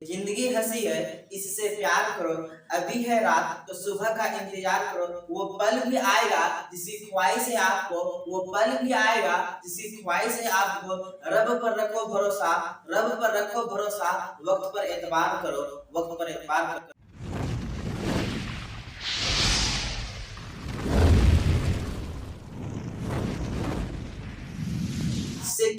जिंदगी हंसी है इससे प्यार करो, अभी है रात तो सुबह का इंतजार करो। वो पल भी आएगा जिसकी ख्वाहिश है आपको, वो पल भी आएगा जिसकी ख्वाहिश है आपको। रब पर रखो भरोसा, रब पर रखो भरोसा, वक्त पर एतबार करो, वक्त पर एतबार करो।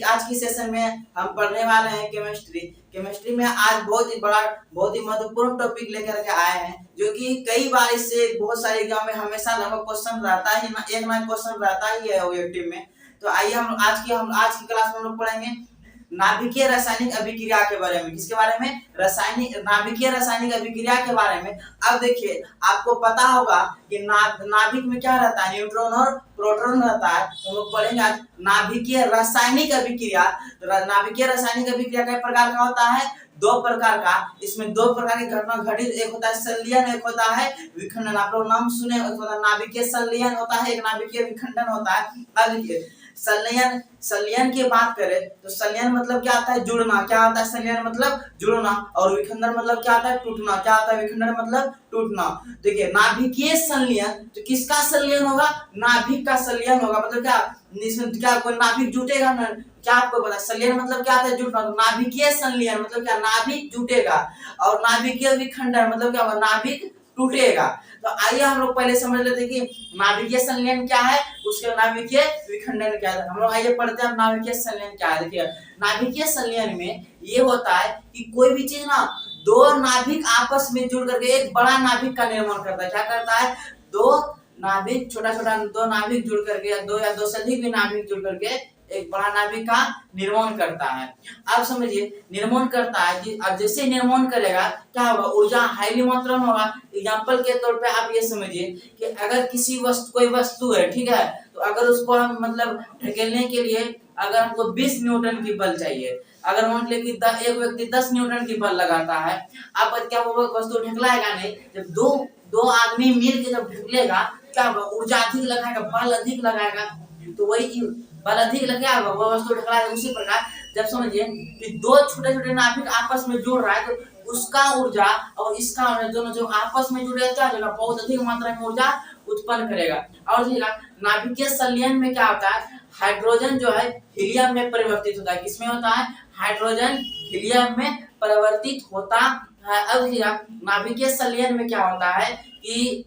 आज की सेशन में हम पढ़ने वाले हैं केमिस्ट्री। केमिस्ट्री में आज बहुत ही महत्वपूर्ण टॉपिक लेकर के आए हैं, जो कि कई बार इससे बहुत सारे एग्जाम में हमेशा लगभग क्वेश्चन रहता ही ना, एक ना क्वेश्चन रहता ही है ऑब्जेक्टिव में। तो आइए हम आज की क्लास में हम लोग पढ़ेंगे नाभिकीय रासायनिक अभिक्रिया के बारे में। किसके बारे में? नाभिकीय रासायनिक अभिक्रिया के बारे में। अब देखिए, आपको पता होगा कि नाभिक में क्या रहता है, न्यूट्रॉन और प्रोटॉन रहता है। तो हम लोग पढ़ेंगे आज नाभिकीय रासायनिक अभिक्रिया। नाभिकीय रासायनिक अभिक्रिया कई प्रकार का होता है? दो प्रकार का। इसमें दो प्रकार की घटना घटित, एक होता है संलयन, एक होता है विखंडन। आप लोग नाम सुने, एक होता है नाभिकीय संलयन होता है, एक नाभिकीय विखंडन होता है। अब देखिए, संलयन की बात करें तो संलयन मतलब क्या आता है? जुड़ना। क्या होता है संलयन मतलब? जुड़ना। और विखंडन मतलब क्या आता है? टूटना। क्या होता है विखंडन मतलब? टूटना। देखिए, नाभिकीय संलयन तो किसका संलयन होगा? नाभिक का संलयन होगा। मतलब क्या, इसमें क्या कोई नाभिक जुटेगा ना? क्या आपको पता? संलयन मतलब क्या आता है? जुटना। तो नाभिकीय संलयन मतलब क्या? नाभिक जुटेगा। और नाभिकीय विखंडन मतलब क्या होगा? नाभिक टूटेगा। तो आइए हम लोग पहले समझ लेते हैं कि नाभिकीय संलयन क्या है, उसके नाभिकीय विखंडन क्या है। हम लोग आइए पढ़ते हैं नाभिकीय संलयन क्या है। देखिए, नाभिकीय संलयन में ये होता है कि कोई भी चीज ना, दो नाभिक आपस में जुड़ करके एक बड़ा नाभिक का निर्माण करता है। क्या करता है? दो नाभिक, छोटा छोटा दो नाभिक जुड़ करके, दो या दो से अधिक भी नाभिक जुड़ करके एक बड़ा नाभिक का निर्माण करता है। अब समझिए, निर्माण करता है कि अब जैसे निर्माण करेगा क्या होगा? ऊर्जा हाईली मात्रा में होगा। एग्जाम्पल के तौर पे आप ये समझिए कि अगर कोई वस्तु है, ठीक है, तो अगर उसको हम मतलब ढकेलने के लिए अगर हमको 20 न्यूटन की बल चाहिए, अगर मान ले कि एक व्यक्ति 10 न्यूटन की बल लगाता है, अब क्या वो वस्तु ढकलाएगा नहीं। जब दो आदमी मिल के जब ढकलेगा, क्या होगा? ऊर्जा अधिक लगाएगा, बल अधिक लगाएगा, तो वही बल अधिक लगाएगा, वो वस्तु ढकलाएगा। उसी प्रकार जब समझिए कि दो छोटे छोटे नाभिक आपस में जुड़ रहा है, तो उसका ऊर्जा और इसका दोनों जो आपस में जुड़े रहता है, बहुत अधिक मात्रा में ऊर्जा उत्पन्न करेगा। और नाभिकीय संलयन में क्या होता है? हाइड्रोजन जो है हीलियम में परिवर्तित होता है। किसमें होता है? हाइड्रोजन हीलियम में परिवर्तित होता है। अब नाभिकीय संलयन में क्या होता है कि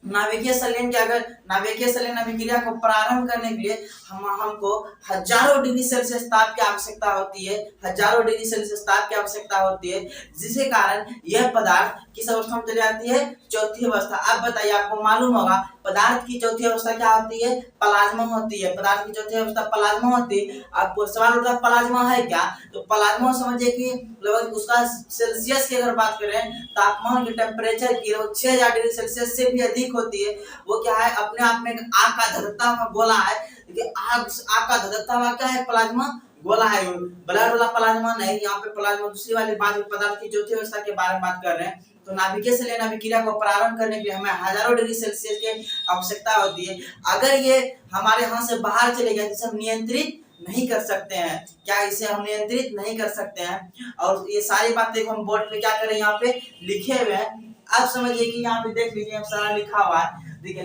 नाभिकीय संलयन अभिक्रिया को प्रारंभ करने के लिए हमको हजारों डिग्री सेल्सियस ताप की आवश्यकता होती है, हजारों डिग्री सेल्सियस ताप की आवश्यकता होती है, जिसके कारण यह पदार्थ किस अवस्था में चली जाती है? चौथी अवस्था। अब बताइए, आपको मालूम होगा पदार्थ की चौथी अवस्था क्या होती है? प्लाज्मा होती है। पदार्थ की चौथी अवस्था प्लाज्मा होती है। आपको सवाल उठा प्लाज्मा है क्या? तो प्लाज्मा समझिए कि लगभग उसका सेल्सियस की अगर बात करें, तापमान की, टेम्परेचर की 6000 डिग्री सेल्सियस से भी अधिक होती है। वो क्या है? अपने आप में आग का धधकता हुआ गोला है। आग का धधकता हुआ क्या है? प्लाज्मा गोला है। ब्लड वाला प्लाज्मा नहीं, यहाँ पे प्लाज्मा दूसरी वाली बात, पदार्थ की चौथी अवस्था के बारे में बात कर रहे हैं। तो नाभिकीय संलयन अभिक्रिया को प्रारंभ करने के लिए हमें हजारों डिग्री सेल्सियस की आवश्यकता होती है। अगर ये हमारे यहाँ से बाहर चले गया, जिसे हम नियंत्रित नहीं कर सकते हैं। क्या इसे हम नियंत्रित नहीं कर सकते हैं? और ये सारी बातें हम बोर्ड पे क्या करें, यहाँ पे लिखे हुए हैं। अब समझिए कि यहाँ पे देख लीजिए, सारा लिखा हुआ है। देखिए,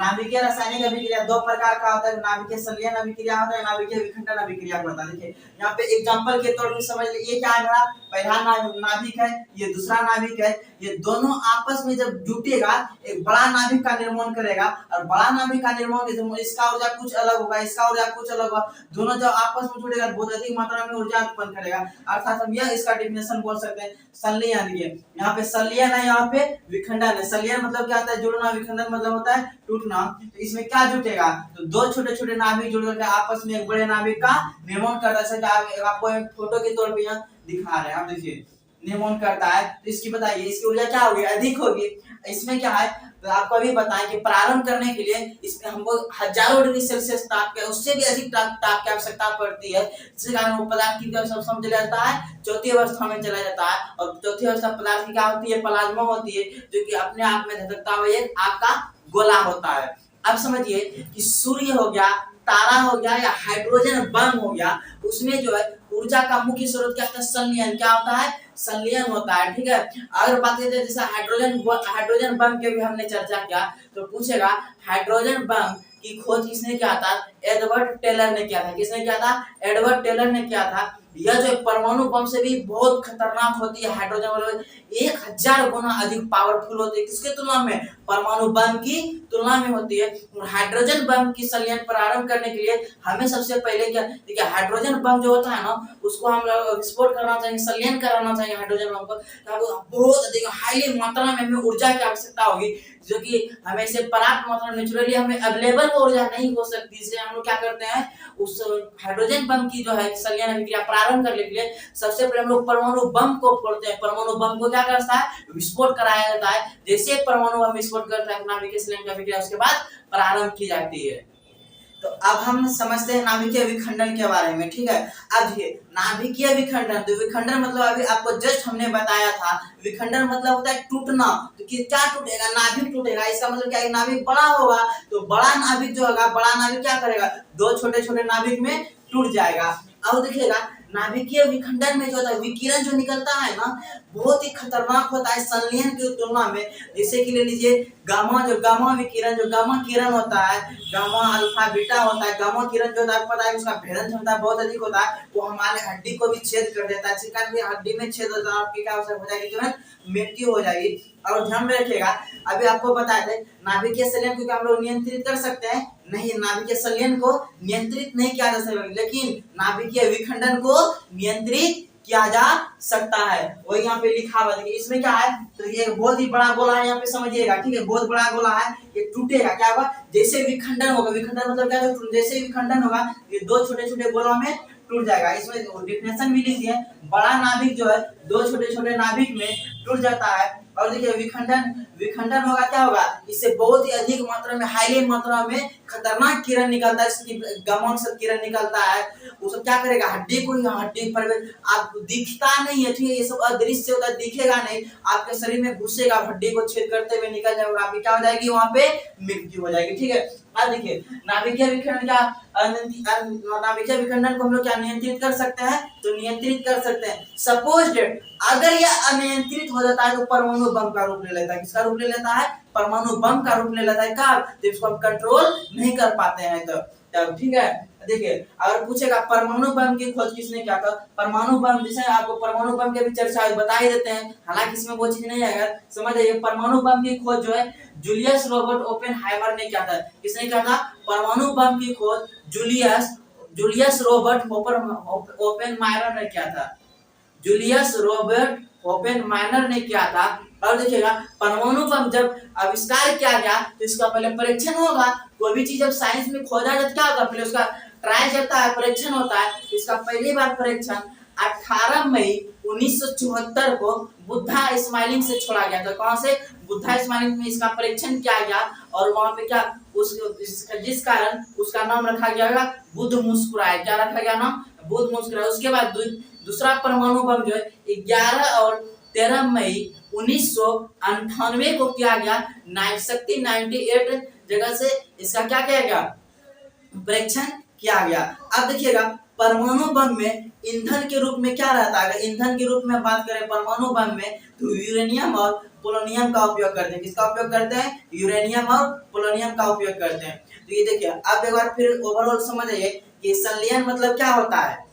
नाभिकीय रासायनिक अभिक्रिया दो प्रकार का होता है। नाभिकीय संलयन अभिक्रिया होता है, नाभिकीय विखंडन अभिक्रिया होता है। देखिए, यहाँ पे एग्जांपल के तौर पे समझ लीजिए, ये क्या है? मेरा पहला नाभिक है, ये दूसरा नाभिक है। ये दोनों आपस में जब जुटेगा एक बड़ा नाभिक का निर्माण करेगा। और बड़ा नाभिक का निर्माण, इसका ऊर्जा कुछ अलग होगा, इसका ऊर्जा कुछ अलग होगा। दोनों जब आपस में जुड़ेगा बहुत अधिक मात्रा में ऊर्जा उत्पन्न करेगा। अर्थात हम यह इसका डेफिनेशन बोल सकते हैं संलयन। यहाँ पे संलयन है, यहाँ पे विखंडन है। संलयन मतलब क्या होता है? जुड़ना। विखंडन मतलब होता है टूटना। तो इसमें क्या जुटेगा? तो दो छोटे छोटे नाभिक जुड़ करके आपस में एक बड़े नाभिक का निर्माण करता है। आपको एक फोटो के तौर पे यहाँ दिखा रहे हैं। आप देखिए, निर्माण करता है। तो इसकी बताइए, इसकी ऊर्जा क्या होगी? अधिक होगी। इसमें क्या है? तो आपको अभी बताएं कि प्रारंभ करने के लिए इसमें हमको हजारों डिग्री सेल्सियस ताप के, उससे भी अधिक ताप की आवश्यकता पड़ती है। जिसके कारण वो पदार्थ की अवस्था में चला जाता है, चौथी अवस्था में चला जाता है। और चौथी अवस्था पदार्थ की क्या होती है? प्लाज्मा होती है, जो कि अपने आप में धधकता हुआ एक आग का गोला होता है। अब समझिए कि सूर्य हो गया, तारा हो गया, या हाइड्रोजन बम हो गया, उसमें जो है ऊर्जा का मुख्य स्रोत क्या होता है? संलयन। क्या होता है? संलयन होता है, ठीक है। अगर बात करें जैसे हाइड्रोजन बम के भी हमने चर्चा किया, तो पूछेगा हाइड्रोजन बम की खोज किसने किया था? एडवर्ड टेलर ने किया था। किसने किया था? एडवर्ड टेलर ने किया था। यह जो परमाणु बम से भी बहुत खतरनाक होती है हाइड्रोजन बम, 1000 गुना अधिक पावरफुल होती है। किसके तुलना में? परमाणु बम की तुलना में होती है। हाइड्रोजन बम की संलयन प्रारंभ करने के लिए हमें सबसे पहले क्या, देखिए हाइड्रोजन बम जो होता है ना, उसको हम लोग विस्फोट करना चाहिए, संलयन कराना चाहिए हाइड्रोजन बम को। बहुत अधिक हाईली मात्रा में हमें ऊर्जा की आवश्यकता होगी, जो कि हमें से पर्याप्त मात्रा में नेचुरली हमें अवेलेबल ऊर्जा नहीं हो सकती। इसलिए हम लोग क्या करते हैं, उस हाइड्रोजन बम की जो है संलयन अभिक्रिया प्रारंभ करने के लिए सबसे पहले हम लोग परमाणु बम को फोड़ते हैं। परमाणु बम को क्या करता है? विस्फोट कराया जाता है। जैसे परमाणु बम विस्फोट करता है नाभिकीय संलयन अभिक्रिया, उसके बाद प्रारंभ की जाती है। तो अब हम समझते हैं नाभिकीय विखंडन के बारे में, ठीक है। अब ये नाभिकीय विखंडन, तो विखंडन मतलब अभी आपको जस्ट हमने बताया था, विखंडन मतलब होता है टूटना। तो क्या टूटेगा? नाभिक टूटेगा। इसका मतलब क्या है? नाभिक बड़ा होगा, तो बड़ा नाभिक जो होगा, बड़ा नाभिक क्या करेगा? दो छोटे छोटे नाभिक में टूट जाएगा। अब देखिएगा नाभिकीय विखंडन में जो होता है, विकिरण जो निकलता है ना, बहुत ही खतरनाक होता है संलयन की तुलना में। जैसे कि ले लीजिए गामा, जो गामा विकिरण, जो गामा किरण होता है, गामा अल्फा बीटा होता है। गामा किरण जो होता है, पता है उसका भेदन क्षमता बहुत अधिक होता है, वो हमारे हड्डी को भी छेद कर देता है। चिकन भी हड्डी में छेद होता है, आपकी क्या हो जाएगी? तुरंत मृत्यु हो जाएगी। और ध्यान में रखिएगा, अभी आपको बताए थे नाभिकीय संलयन को क्या हम लोग नियंत्रित कर सकते हैं? नहीं, नाभिकीय संलयन को नियंत्रित नहीं किया जा सकता, लेकिन नाभिकीय विखंडन को नियंत्रित किया जा सकता है। वो यहाँ पे लिखा हुआ देखिए, इसमें क्या है? तो ये बहुत ही बड़ा गोला है, यहाँ पे समझिएगा, ठीक है। बहुत बड़ा गोला है, ये टूटेगा, क्या होगा? जैसे विखंडन होगा, विखंडन मतलब क्या है? जैसे विखंडन होगा, ये दो छोटे छोटे गोलों में टूट जाएगा। इसमें डिफिनेशन भी लिख दिए, बड़ा नाभिक जो है दो छोटे छोटे नाभिक में टूट जाता है। और देखिए विखंडन होगा, क्या होगा? इससे बहुत ही अधिक मात्रा में, हाईली मात्रा में खतरनाक किरण निकलता है, इसकी गामा से किरण निकलता है। वो सब क्या करेगा? हड्डी को, हड्डी पर आप दिखता नहीं है, ठीक है, ये सब अदृश्य होता है, दिखेगा नहीं, आपके शरीर में घुसेगा, हड्डी को छेद करते हुए निकल जाएगा, आपकी क्या हो जाएगी? वहां पे मृत्यु हो जाएगी, ठीक है। अब देखिए नाभिकीय विखंडन नाभिकीय विखंडन को हम लोग क्या नियंत्रित कर सकते हैं? तो नियंत्रित कर सकते हैं। सपोज डेट अगर यह अनियंत्रित हो जाता है तो परमाणु बम का रूप ले लेता है। किसका रूप ले लेता है? परमाणु बम का रूप ले लेता है। कब? तो इसको हम कंट्रोल नहीं कर पाते हैं तब, ठीक है। देखिए अगर पूछेगा परमाणु बम की खोज किसने किया था? परमाणु बम, जैसे आपको परमाणु बम के भी चर्चा बता ही देते हैं, हालांकि इसमें वो चीज नहीं है, अगर समझ जाइए। परमाणु बम की खोज जो है जूलियस रॉबर्ट ओपेनहाइमर ने किया था। किसने किया था? परमाणु बम की खोज जूलियस रॉबर्ट ओपेनहाइमर ने किया था। जूलियस रॉबर्ट ओपेनहाइमर ने किया था। और देखिएगा परमाणु बम जब आविष्कार किया गया तो इसका पहले परीक्षण होगा। कोई भी चीज जब साइंस में खोजा जाता क्या होगा? पहले उसका ट्रायल चलता है, परीक्षण होता है। इसका पहली बार परीक्षण 18 मई 1974 को बुद्धा स्माइलिंग से छोड़ा गया था। कहां से? बुद्धा स्माइलिंग में इसका परीक्षण किया गया, और वहां पे क्या जिस कारण उसका नाम रखा गया बुद्ध मुस्कुराए। क्या रखा गया नाम? बुद्ध मुस्कुराए। उसके बाद दूसरा परमाणु बम जो है 11 और 13 मई 1998 को किया गया। शक्ति 98 जगह से इसका क्या किया गया? परीक्षण किया गया। अब देखिएगा परमाणु बम में ईंधन के रूप में क्या रहता है? ईंधन के रूप में बात करें परमाणु बम में, तो यूरेनियम और पोलोनियम का उपयोग करते हैं। किसका उपयोग करते हैं? यूरेनियम और पोलोनियम का उपयोग करते हैं। तो ये देखिए अब एक बार फिर ओवरऑल समझ आइए कि संलयन मतलब क्या होता है?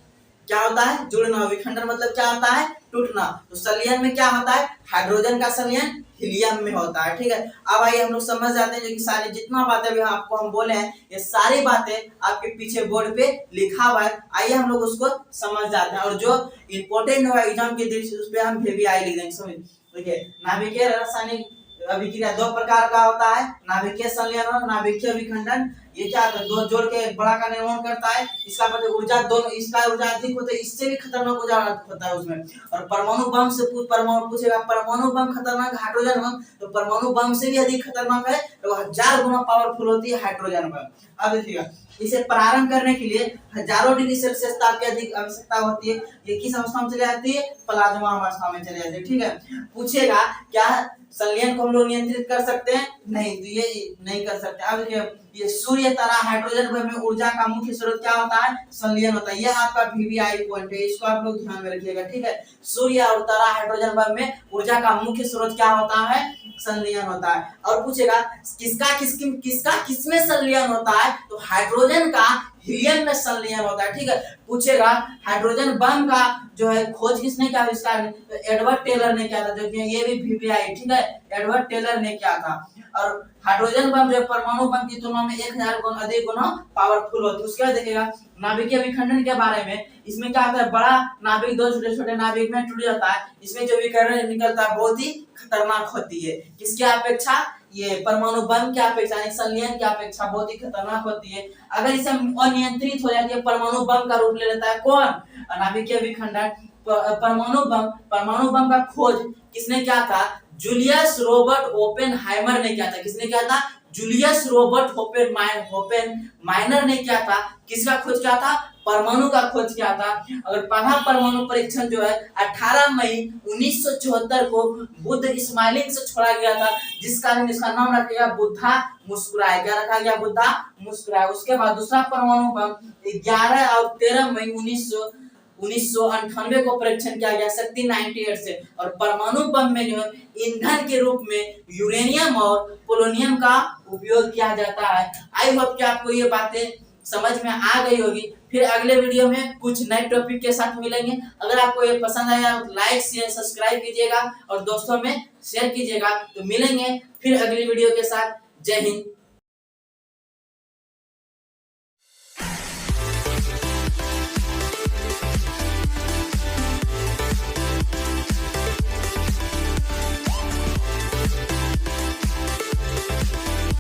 क्या होता है? जुड़ना। विखंडन मतलब क्या होता है? टूटना। तो संलयन में क्या होता है? हाइड्रोजन का संलयन हीलियम में होता है, ठीक है। अब आइए हम लोग समझ जाते हैं जो कि सारी जितना बातें भी आपको हम बोले हैं, ये सारी बातें आपके पीछे बोर्ड पे लिखा हुआ है। आइए हम लोग उसको समझ जाते हैं, और जो इम्पोर्टेंट होगा एग्जाम के दृष्टि उस पर हम VVI लिख देंगे। समझ देखिए नाभिकीय रासायनिक अभिक्रिया दो प्रकार का होता है, नाभिकीय संलयन और नाभिकीय विखंडन। ये क्या होता है? दो जोड़ के एक बड़ा का निर्माण करता है। इसका मतलब ऊर्जा दोनों, इसका ऊर्जा अधिक होता है, इससे भी खतरनाक ऊर्जा होता है उसमें। और परमाणु बम से परमाणु पूछेगा परमाणु बम खतरनाक, हाइड्रोजन बम तो परमाणु बम से भी अधिक खतरनाक है, तो 1000 गुना पावरफुल होती है हाइड्रोजन बम। अब देखिएगा इसे प्रारंभ करने के लिए हजारों डिग्री सेल्सियस ताप की अधिक आवश्यकता होती है। ये किस अवस्था में चली जाती है? प्लाज्मा अवस्था में चली जाती है, ठीक है। पूछेगा क्या संलयन को हम लोग नियंत्रित कर सकते हैं? नहीं, तो ये नहीं कर सकते। अब ये सूर्य ये तरह हाइड्रोजन बम में ऊर्जा का मुख्य स्रोत क्या होता है? संलयन होता है। यह आपका वीवीआई पॉइंट है, इसको आप लोग ध्यान में रखिएगा, ठीक है। सूर्य और तारा हाइड्रोजन बम में ऊर्जा का मुख्य स्रोत क्या होता है? संलयन होता है। और पूछेगा किसका किसमें संलयन होता है? तो हाइड्रोजन का हीलियम में संलयन होता है, ठीक है। पूछेगा हाइड्रोजन बम का जो है खोज किसने किया, आविष्कार? तो एडवर्ड टेलर ने किया था, जो कि ये भी वीवीआई, ठीक है, एडवर्ड टेलर ने किया था। और हाइड्रोजन बम जो परमाणु बम की तुलना में 1000 गुना अधिक गुना पावरफुल होती है। उसके बाद देखिएगा नाभिकीय विखंडन के बारे में। इसमें क्या होता है? बड़ा नाभिक दो छोटे छोटे नाभिक में टूट जाता है। इसमें जो विकिरण निकलता है बहुत ही खतरनाक होती है। किसके अपेक्षा? ये परमाणु बम की अपेक्षा, संलयन की अपेक्षा बहुत ही खतरनाक होती है। अगर इसे अनियंत्रित हो जाती है, परमाणु बम का रूप ले लेता है कौन? नाभिकीय विखंडन। परमाणु बम का खोज किसने किया था? जूलियस रोबर्ट ओपेनहाइमर ने किया था। किसने किया था? जूलियस रोबर्ट ओपेनहाइमर ने किया था। किसका खोज किया था? परमाणु का खोज किया था। अगर पहला परमाणु परीक्षण जो है 18 मई 1974 को बुद्ध इस्माइलिंग से छोड़ा गया था, जिस कारण इसका नाम रखा गया बुद्धा मुस्कुराए। क्या रखा गया? बुद्धा मुस्कुराए। उसके बाद दूसरा परमाणु बम 11 और 13 मई 1998 को परीक्षण किया गया शक्ति 98 से। और परमाणु बम में जो है ईंधन के रूप में यूरेनियम और पोलोनियम का उपयोग किया जाता है। आई होप कि आपको ये बातें समझ में आ गई होगी। फिर अगले वीडियो में कुछ नए टॉपिक के साथ मिलेंगे। अगर आपको ये पसंद आया लाइक शेयर सब्सक्राइब कीजिएगा और दोस्तों में शेयर कीजिएगा। तो मिलेंगे फिर अगली वीडियो के साथ। जय हिंद।